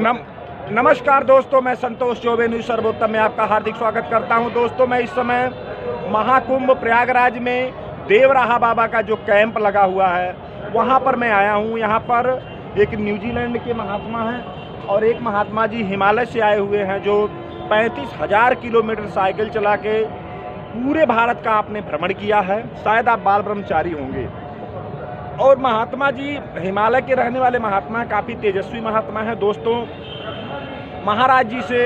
नमस्कार दोस्तों, मैं संतोष चौबे न्यूज़ सर्वोत्तम में आपका हार्दिक स्वागत करता हूं। दोस्तों, मैं इस समय महाकुंभ प्रयागराज में देवराहा बाबा का जो कैंप लगा हुआ है वहां पर मैं आया हूं। यहां पर एक न्यूजीलैंड के महात्मा हैं और एक महात्मा जी हिमालय से आए हुए हैं जो 35,000 किलोमीटर साइकिल चला के पूरे भारत का आपने भ्रमण किया है। शायद आप बाल ब्रह्मचारी होंगे। और महात्मा जी हिमालय के रहने वाले महात्मा, काफ़ी तेजस्वी महात्मा हैं। दोस्तों, महाराज जी से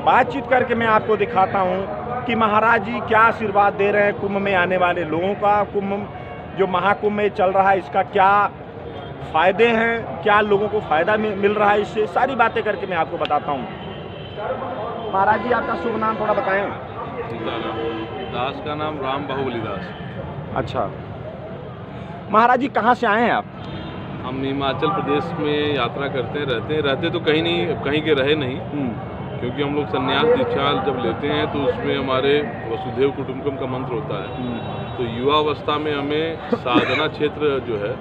बातचीत करके मैं आपको दिखाता हूं कि महाराज जी क्या आशीर्वाद दे रहे हैं कुंभ में आने वाले लोगों का। कुंभ जो महाकुंभ में चल रहा है इसका क्या फ़ायदे हैं, क्या लोगों को फ़ायदा मिल रहा है, इससे सारी बातें करके मैं आपको बताता हूं। महाराज जी, आपका शुभ नाम थोड़ा बताएं। दास का नाम राम बाहुबली दास। अच्छा महाराज जी, कहाँ से आए हैं आप? हम हिमाचल प्रदेश में यात्रा करते हैं, रहते तो कहीं नहीं, कहीं के रहे नहीं, क्योंकि हम लोग संन्यास दीक्षा जब लेते हैं तो उसमें हमारे वसुधैव कुटुंबकम का मंत्र होता है। तो युवा अवस्था में हमें साधना क्षेत्र जो है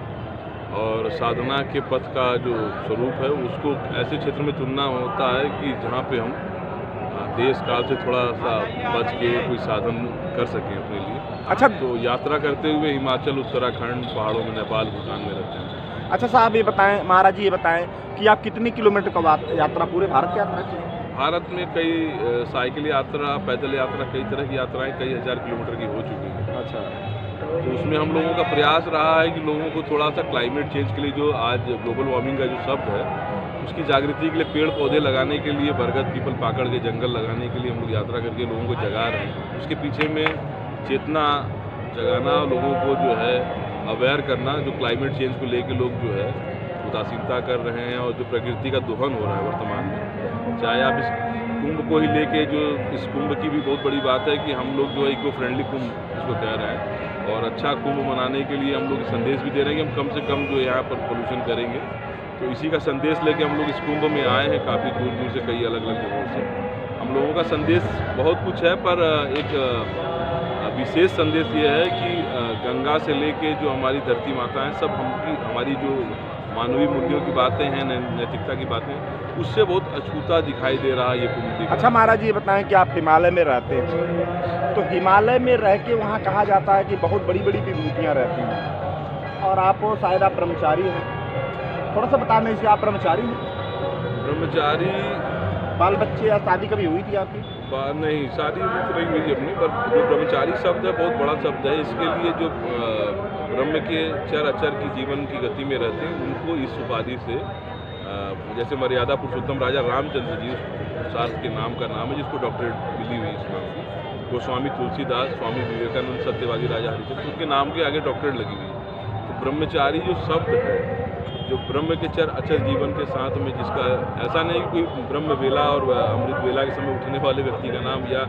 और साधना के पथ का जो स्वरूप है उसको ऐसे क्षेत्र में चुनना होता है कि जहाँ पे हम देश काल से थोड़ा सा बच के कोई साधन कर सकें अपने लिए। अच्छा, तो यात्रा करते हुए हिमाचल, उत्तराखंड, पहाड़ों में, नेपाल, भूटान में रहते हैं। अच्छा साहब, ये बताएं, महाराज जी ये बताएं कि आप कितनी किलोमीटर का यात्रा पूरे भारत की यात्रा की? भारत में कई साइकिल यात्रा, पैदल यात्रा, कई तरह की यात्राएं कई हज़ार किलोमीटर की हो चुकी हैं। अच्छा, तो उसमें हम लोगों का प्रयास रहा है कि लोगों को थोड़ा सा क्लाइमेट चेंज के लिए, जो आज ग्लोबल वार्मिंग का जो शब्द है उसकी जागृति के लिए पेड़ पौधे लगाने के लिए, बरगद, पीपल, पाकड़ के जंगल लगाने के लिए हम लोग यात्रा करके लोगों को जगा रहे हैं। उसके पीछे में चेतना जगाना, लोगों को जो है अवेयर करना, जो क्लाइमेट चेंज को लेके लोग जो है उदासीनता कर रहे हैं और जो प्रकृति का दोहन हो रहा है वर्तमान में। चाहे आप इस कुंभ को ही लेके, जो इस कुंभ की भी बहुत बड़ी बात है कि हम लोग जो है इको फ्रेंडली कुंभ इसको कह रहे हैं और अच्छा कुंभ मनाने के लिए हम लोग संदेश भी दे रहे हैं कि हम कम से कम जो यहाँ पर पोल्यूशन करेंगे। तो इसी का संदेश लेके हम लोग इस कुंभ में आए हैं, काफ़ी दूर दूर से, कई अलग अलग जगहों से। हम लोगों का संदेश बहुत कुछ है, पर एक विशेष संदेश ये है कि गंगा से लेके जो हमारी धरती माता हैं, सब हमारी जो मानवीय मूल्यों की बातें हैं, नैतिकता की बातें, उससे बहुत अछूता दिखाई दे रहा है ये कुंभ। अच्छा महाराज जी, ये बताएं कि आप हिमालय में रहते हैं, तो हिमालय में रह के वहाँ कहा जाता है कि बहुत बड़ी बड़ी विभूतियाँ रहती हैं और आप शायद आप ब्रह्मचारी हैं। थोड़ा सा बताने इससे, आप ब्रह्मचारी हैं? ब्रह्मचारी, बाल बच्चे या शादी कभी हुई थी आपकी? नहीं, शादी तो नहीं हुई अपनी, पर जो ब्रह्मचारी शब्द है बहुत बड़ा शब्द है। इसके लिए जो ब्रह्म के चर अचर की जीवन की गति में रहते हैं उनको इस उपाधि से, जैसे मर्यादा पुरुषोत्तम राजा रामचंद्र जी, शास्त्र के नाम का नाम है जिसको डॉक्टरेट मिली हुई इस नाम की, गोस्वामी तुलसीदास, स्वामी विवेकानंद, सत्यवादी राजा हरिचंद्र, उनके नाम के आगे डॉक्टरेट लगी हुई है। तो ब्रह्मचारी जो शब्द है, जो ब्रह्म के चर अचर जीवन के साथ में, जिसका ऐसा नहीं कि कोई ब्रह्म वेला और अमृत वेला के समय उठने वाले व्यक्ति का नाम या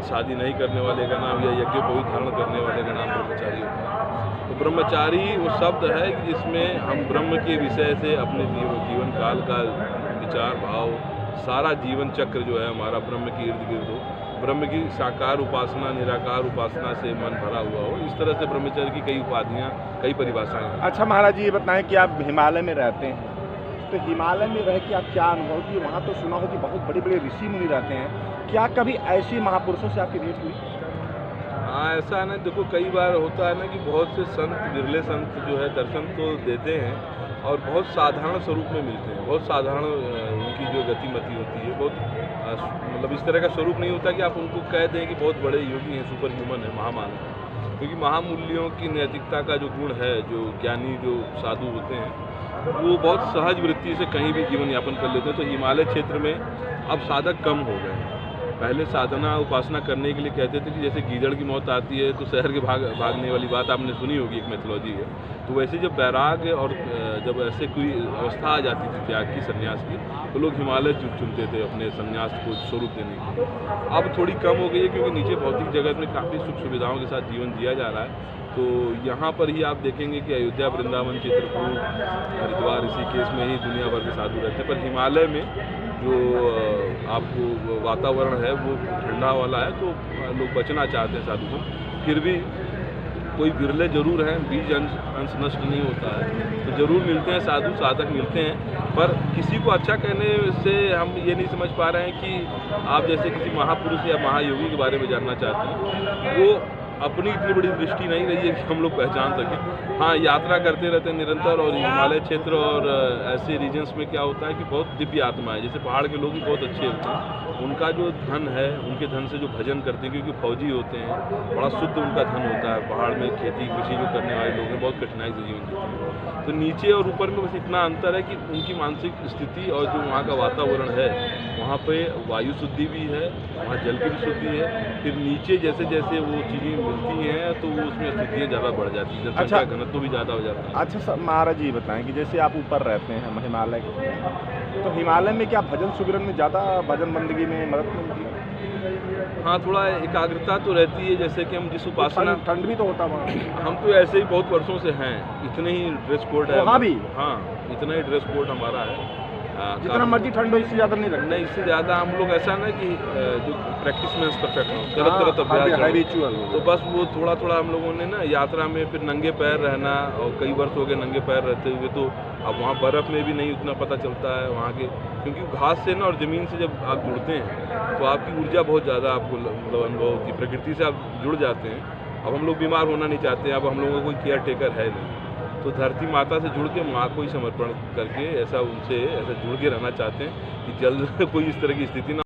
शादी नहीं करने वाले का नाम या यज्ञोपवीत धारण करने वाले का नाम ब्रह्मचारी होता है। तो ब्रह्मचारी वो शब्द है कि जिसमें हम ब्रह्म के विषय से अपने जीवन काल का विचार भाव, सारा जीवन चक्र जो है हमारा ब्रह्म के इर्द गिर्द हो, ब्रह्म की साकार उपासना, निराकार उपासना से मन भरा हुआ हो। इस तरह से ब्रह्मचर्य की कई उपाधियाँ, कई परिभाषाएं हैं। अच्छा महाराज जी, ये बताएं कि आप हिमालय में रहते हैं, तो हिमालय में रह के आप क्या अनुभव किए? वहाँ तो सुना हो कि बहुत बड़े बड़े ऋषि मुनि रहते हैं, क्या कभी ऐसे महापुरुषों से आपकी भेंट हुई? हाँ, ऐसा है ना, देखो कई बार होता है ना कि बहुत से संत, बिरले संत जो है दर्शन तो देते हैं और बहुत साधारण स्वरूप में मिलते हैं। बहुत साधारण उनकी जो गतिमति होती है, बहुत मतलब इस तरह का स्वरूप नहीं होता कि आप उनको कह दें कि बहुत बड़े योगी हैं, सुपर ह्यूमन है, महामानव। क्योंकि महामूल्यों की नैतिकता का जो गुण है, जो ज्ञानी, जो साधु होते हैं, वो बहुत सहज वृत्ति से कहीं भी जीवन यापन कर लेते हैं। तो हिमालय क्षेत्र में अब साधक कम हो गए हैं। पहले साधना उपासना करने के लिए कहते थे कि जैसे गीदड़ की मौत आती है तो शहर के भागने वाली बात आपने सुनी होगी, एक मैथोलॉजी है। तो वैसे जब वैराग्य और जब ऐसे कोई अवस्था आ जाती थी त्याग की, संन्यास की, तो लोग हिमालय चुनते थे अपने संन्यास को स्वरूप देने के लिए। अब थोड़ी कम हो गई है क्योंकि नीचे भौतिक जगत में काफ़ी सुख सुविधाओं के साथ जीवन जिया जा रहा है। तो यहाँ पर ही आप देखेंगे कि अयोध्या, वृंदावन, चित्रकूट, हरिद्वार, ऋषिकेश में ही दुनिया भर के साधु रहते हैं। पर हिमालय में जो आपको वातावरण है वो ठंडा वाला है, तो लोग बचना चाहते हैं साधु को। फिर भी कोई विरले जरूर हैं, बीज अंश नष्ट नहीं होता है, तो जरूर मिलते हैं, साधु साधक मिलते हैं। पर किसी को अच्छा कहने से हम ये नहीं समझ पा रहे हैं कि आप जैसे किसी महापुरुष या महायोगी के बारे में जानना चाहते हैं, वो अपनी इतनी बड़ी दृष्टि नहीं रही है कि हम लोग पहचान सकें। हाँ, यात्रा करते रहते हैं निरंतर, और हिमालय क्षेत्र और ऐसे रीजन्स में क्या होता है कि बहुत दिव्य आत्मा है, जैसे पहाड़ के लोग भी बहुत अच्छे होते हैं, उनका जो धन है, उनके धन से जो भजन करते हैं, क्योंकि फौजी होते हैं, बड़ा शुद्ध उनका धन होता है। पहाड़ में खेती कृषि जो करने वाले लोग हैं, बहुत कठिनाई से जीवन जीते हैं। तो नीचे और ऊपर में बस इतना अंतर है कि उनकी मानसिक स्थिति और जो वहाँ का वातावरण है, वहाँ पे वायु शुद्धि भी है, वहाँ जल की भी शुद्धि है। फिर नीचे जैसे जैसे वो चीज़ें मिलती हैं तो वो उसमें स्थितियाँ ज़्यादा बढ़ जाती हैं, जनसंख्या घनत्व भी ज़्यादा हो जाता है। अच्छा सर, महाराज जी बताएं कि जैसे आप ऊपर रहते हैं हिमालय के, तो हिमालय में क्या भजन सुमिरन में ज़्यादा भजन बंदगी में मदद मिलती है? हाँ, थोड़ा एकाग्रता तो रहती है, जैसे कि हम जिस उपासना, ठंड भी तो होता वहाँ। हम तो ऐसे ही बहुत वर्षों से हैं, इतने ही ड्रेस कोड है वहाँ भी। हाँ, इतना ही ड्रेस कोड हमारा है। जितना मर्जी ठंड हो, इससे ज़्यादा नहीं रखना। नहीं, इससे ज़्यादा हम लोग ऐसा ना कि जो प्रैक्टिस में परफेक्ट हो, गलत अभ्यास रिचुअल, तो बस वो थोड़ा थोड़ा हम लोगों ने ना यात्रा में फिर नंगे पैर रहना, और कई वर्ष हो गए नंगे पैर रहते हुए, तो अब वहाँ बर्फ़ में भी नहीं उतना पता चलता है वहाँ के, क्योंकि घास से ना और ज़मीन से जब आप जुड़ते हैं तो आपकी ऊर्जा बहुत ज़्यादा आपको मतलब अनुभव होती है, प्रकृति से आप जुड़ जाते हैं। अब हम लोग बीमार होना नहीं चाहते हैं, अब हम लोगों को कोई केयर टेकर है नहीं, तो धरती माता से जुड़ के माँ को ही समर्पण करके ऐसा उनसे ऐसा जुड़ के रहना चाहते हैं कि जल्द कोई इस तरह की स्थिति ना।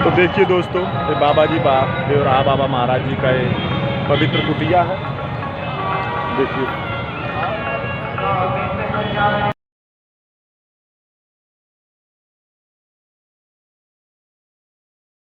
तो देखिए दोस्तों, ये बाबा जी देवराहा बाबा महाराज जी का ये पवित्र कुटिया है, देखिए।